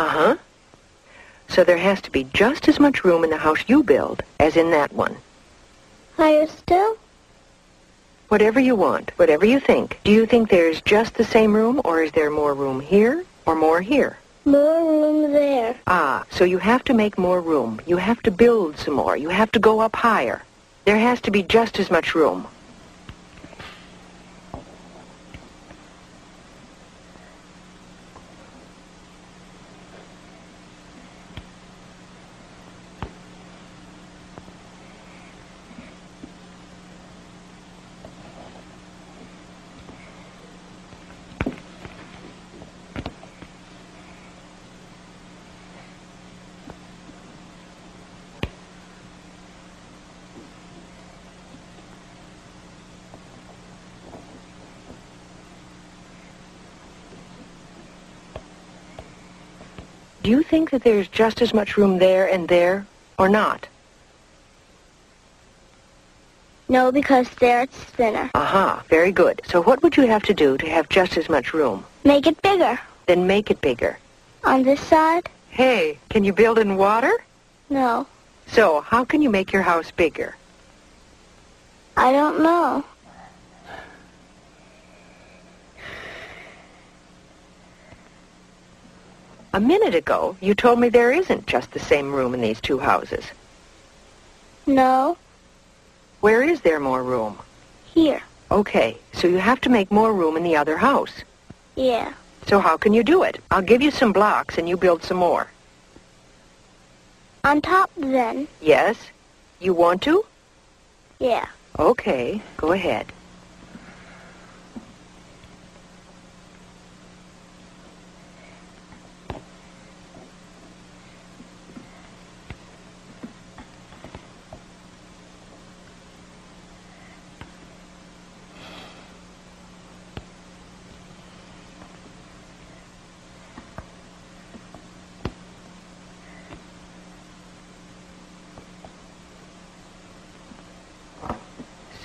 Uh-huh. So there has to be just as much room in the house you build as in that one. Higher still? Whatever you want, whatever you think. Do you think there's just the same room, or is there more room here or more here? More room there. Ah, so you have to make more room. You have to build some more. You have to go up higher. There has to be just as much room. Do you think that there's just as much room there and there, or not? No, because there it's thinner. Aha, very good. So what would you have to do to have just as much room? Make it bigger. Then make it bigger. On this side? Hey, can you build in water? No. So, how can you make your house bigger? I don't know. A minute ago, you told me there isn't just the same room in these two houses. No. Where is there more room? Here. Okay, so you have to make more room in the other house. Yeah. So how can you do it? I'll give you some blocks and you build some more. On top, then? Yes? You want to? Yeah. Okay, go ahead.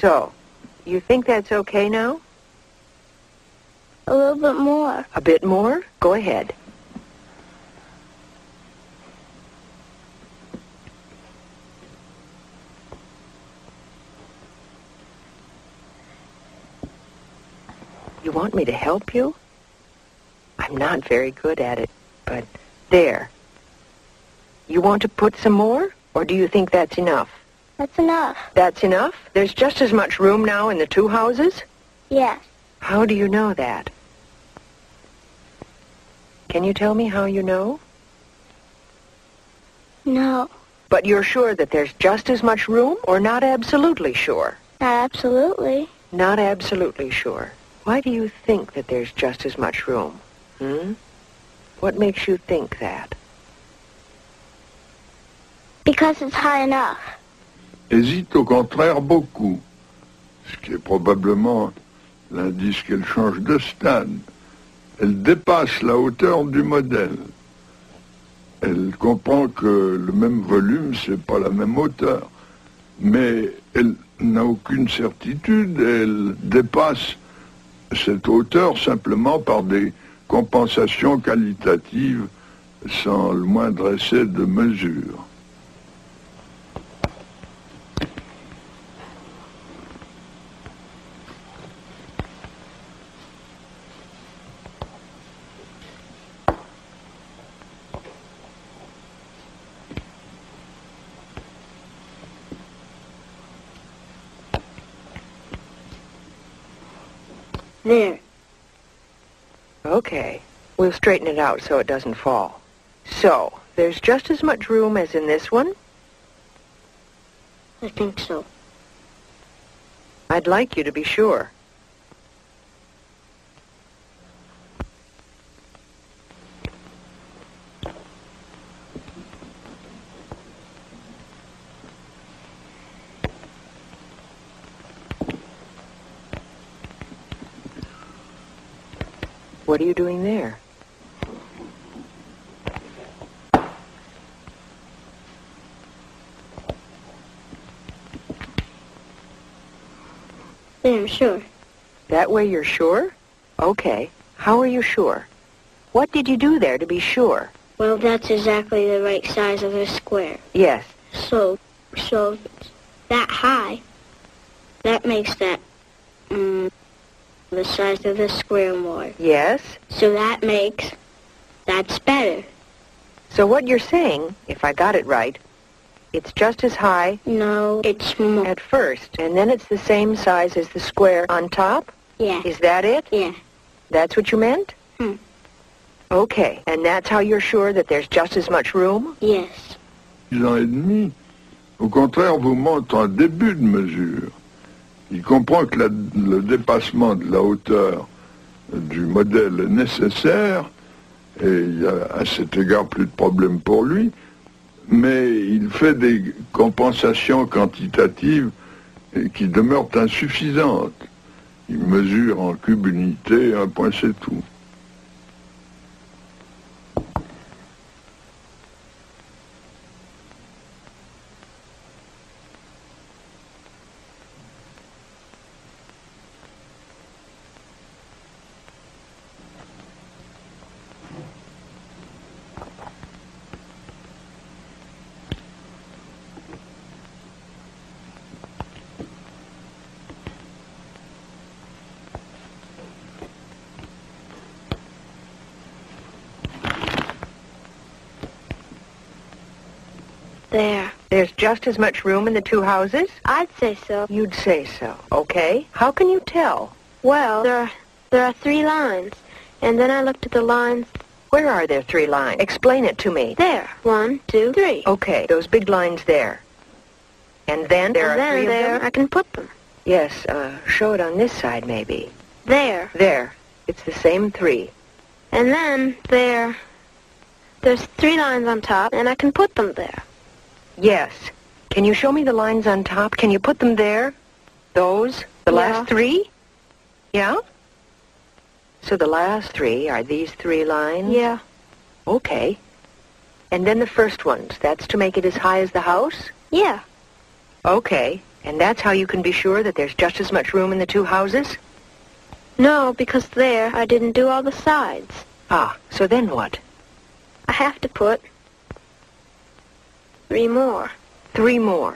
So, you think that's okay now? A little bit more. A bit more? Go ahead. You want me to help you? I'm not very good at it, but there. You want to put some more, or do you think that's enough? That's enough. That's enough? There's just as much room now in the two houses? Yes. How do you know that? Can you tell me how you know? No. But you're sure that there's just as much room, or not absolutely sure? Not absolutely. Not absolutely sure. Why do you think that there's just as much room? What makes you think that? Because it's high enough. Hésite au contraire beaucoup, ce qui est probablement l'indice qu'elle change de stade. Elle dépasse la hauteur du modèle. Elle comprend que le même volume, c'est pas la même hauteur. Mais elle n'a aucune certitude, elle dépasse cette hauteur simplement par des compensations qualitatives sans le moindre essai de mesure. There. Okay. We'll straighten it out so it doesn't fall. So, there's just as much room as in this one? I think so. I'd like you to be sure. What are you doing there? There, I'm sure. That way you're sure? Okay. How are you sure? What did you do there to be sure? Well, that's exactly the right size of a square. Yes. So that high, that makes that the size of the square more. Yes. So that's better. So what you're saying, if I got it right, it's just as high No, it's more. at first, and then it's the same size as the square on top? Yeah. Is that it? Yeah. That's what you meant? Okay, and that's how you're sure that there's just as much room? Yes. 6 ans et demi, au contraire, vous montre un début de mesure. Il comprend que le dépassement de la hauteur du modèle est nécessaire, et il y a à cet égard plus de problème pour lui, mais il fait des compensations quantitatives qui demeurent insuffisantes. Il mesure en cube unité, un point c'est tout. There. There's just as much room in the two houses? I'd say so. You'd say so. Okay. How can you tell? Well, there are 3 lines. And then I looked at the lines. Where are there 3 lines? Explain it to me. There. 1, 2, 3. Okay, those big lines there. And then there are 3 of them? I can put them. Yes, show it on this side, maybe. There. There. It's the same 3. And then there's 3 lines on top, and I can put them there. Yes. Can you show me the lines on top? Can you put them there? Those? The Yeah. last 3? Yeah? So the last 3 are these 3 lines? Yeah. Okay. And then the first ones, that's to make it as high as the house? Yeah. Okay. And that's how you can be sure that there's just as much room in the 2 houses? No, because there I didn't do all the sides. Ah, so then what? I have to put 3 more. 3 more.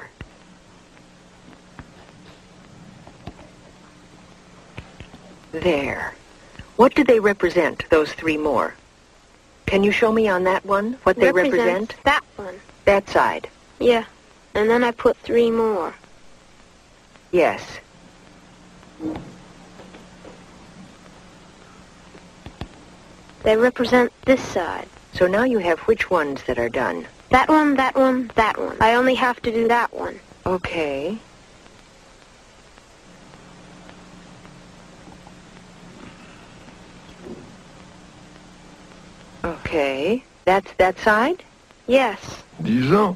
There. What do they represent, those 3 more? Can you show me on that one what they represent? That one. That side. Yeah. And then I put 3 more. Yes. They represent this side. So now you have which ones that are done? That one, that one, that one. I only have to do that one. Okay. Okay. That's that side? Yes. 10 ans,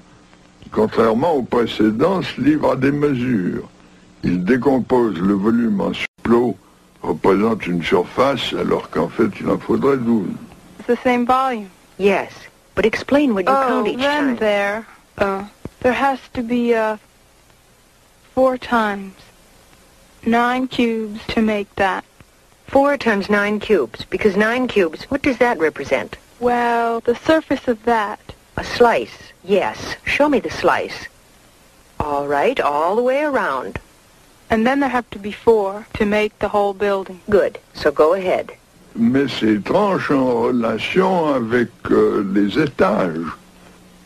contrairement au précédent, se livre à des mesures. Il décompose le volume en plots représente une surface alors qu'en fait il en faudrait 12. It's the same volume. Yes. But explain when you count each then time. there has to be 4 times 9 cubes to make that. 4 times 9 cubes. Because 9 cubes, what does that represent? Well, the surface of that. A slice. Yes. Show me the slice. All right, all the way around. And then there have to be 4 to make the whole building. Good. So go ahead. Mais ces tranches en relation avec les étages.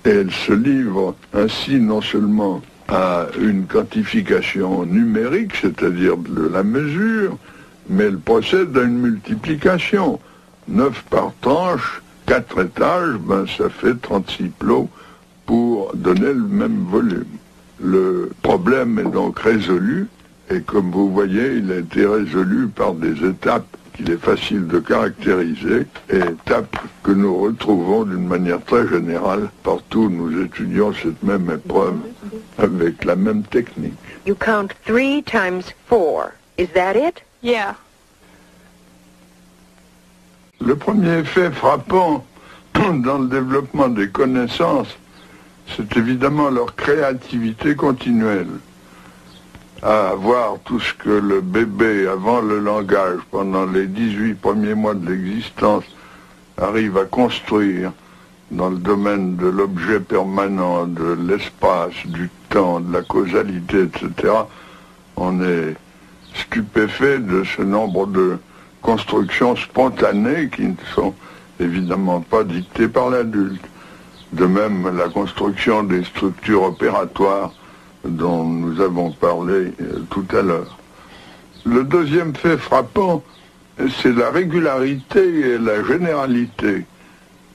Et elle se livre ainsi non seulement à une quantification numérique, c'est-à-dire de la mesure, mais elle procède à une multiplication. 9 par tranche, 4 étages, ça fait 36 plots pour donner le même volume. Le problème est donc résolu, et comme vous voyez, il a été résolu par des étapes qu'il est facile de caractériser, et étapes que nous retrouvons d'une manière très générale partout où nous étudions cette même épreuve avec la même technique. You count 3 times 4. Is that it? Yeah. Le premier effet frappant dans le développement des connaissances, c'est évidemment leur créativité continuelle. À voir tout ce que le bébé, avant le langage, pendant les 18 premiers mois de l'existence, arrive à construire dans le domaine de l'objet permanent, de l'espace, du temps, de la causalité, etc., on est stupéfait de ce nombre de constructions spontanées qui ne sont évidemment pas dictées par l'adulte. De même, la construction des structures opératoires dont nous avons parlé tout à l'heure. Le deuxième fait frappant, c'est la régularité et la généralité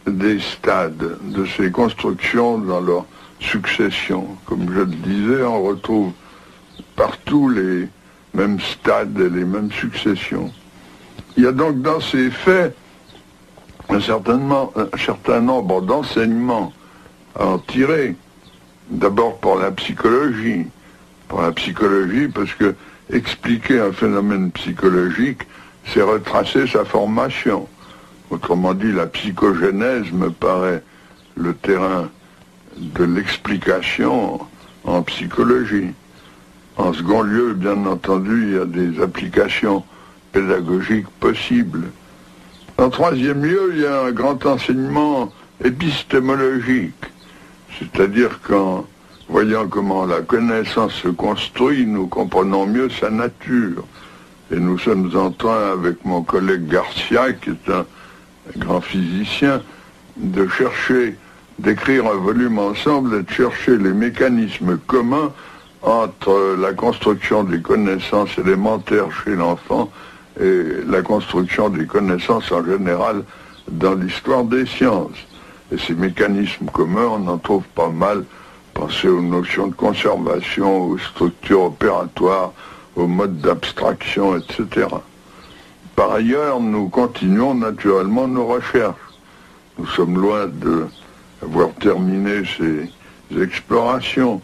des stades, de ces constructions dans leur succession. Comme je le disais, on retrouve partout les mêmes stades et les mêmes successions. Il y a donc dans ces faits un certain nombre d'enseignements à en tirer. D'abord pour la psychologie. Pour la psychologie, parce que expliquer un phénomène psychologique, c'est retracer sa formation. Autrement dit, la psychogénèse me paraît le terrain de l'explication en psychologie. En second lieu, bien entendu, il y a des applications pédagogiques possibles. En troisième lieu, il y a un grand enseignement épistémologique, c'est-à-dire qu'en voyant comment la connaissance se construit, nous comprenons mieux sa nature. Et nous sommes en train, avec mon collègue Garcia, qui est un grand physicien, de chercher, d'écrire un volume ensemble et de chercher les mécanismes communs entre la construction des connaissances élémentaires chez l'enfant et la construction des connaissances en général dans l'histoire des sciences. Et ces mécanismes communs, on en trouve pas mal. Pensez aux notions de conservation, aux structures opératoires, aux modes d'abstraction, etc. Par ailleurs, nous continuons naturellement nos recherches. Nous sommes loin d'avoir terminé ces explorations.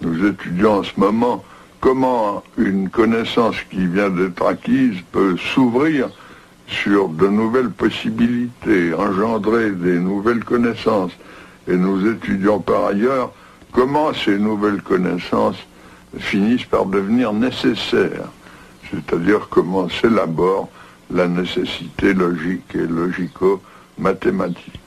Nous étudions en ce moment comment une connaissance qui vient d'être acquise peut s'ouvrir sur de nouvelles possibilités, engendrer des nouvelles connaissances. Et nous étudions par ailleurs comment ces nouvelles connaissances finissent par devenir nécessaires, c'est-à-dire comment s'élabore la nécessité logique et logico-mathématique.